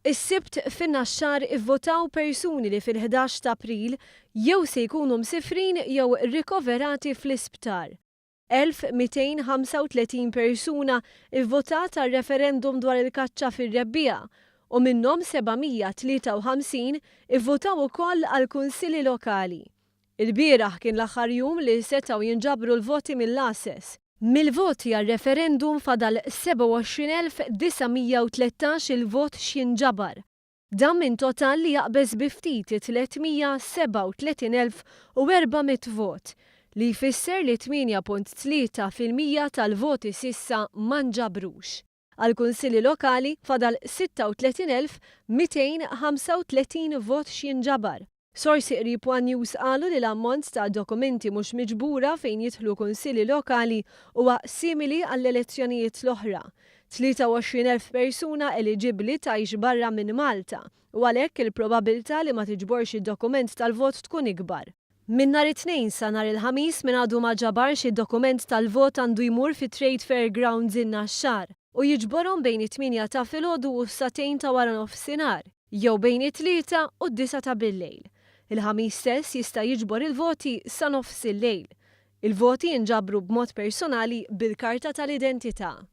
Is-Sibt fin-Naxxar ivvotaw persuni li fil-11 ta' April jew se jkunu msifrin jew rikoverati fl-isptar. 1235 persuna ivvotat għar-Referendum dwar il-kaċċa fir-rebbiegħa u minnhom 753 ivvotaw ukoll għall-Kunsilli Lokali. Il-bieraħ kien l-aħħar jum li setgħu jinġabru l-voti mill-ases. Mill-voti għar-referendum fadal 27,913 il-vot x'jinġabar. Dan minn total li jaqbeż bi ftit 337,400 vot, li jfisser li 8.3% tal-voti sissa ma nġabrux. Għall-Kunsilli Lokali fadal 36,235 vot x'jinġabar. Sorsi qrib One News qalu li l-ammont ta' dokumenti mhux miġbura fejn jidħlu kunsilli lokali huwa simili għall-elezzjonijiet l-oħra. 23,000 persuna eliġibbli tgħix barra minn Malta u għalhekk il-probabilità li ma tiġborx id-dokument tal-vot tkun ikbar. Minn nhar it-Tnejn sa nhar il-Ħamis min għadu ma ġabarx id-dokument tal-vot għandu jmur fi Trade Fairgrounds in-Naxxar u jiġborhom bejn it-8 ta' filgħodu u s-2 ta' wara nofsinhar, jew bejn it-3 u d-9 ta' billejl. Il-Ħamis stess jista' jiġbor il-voti sa nofs il-lejl. Il-voti jinġabru b'mod personali bil-karta tal-identità.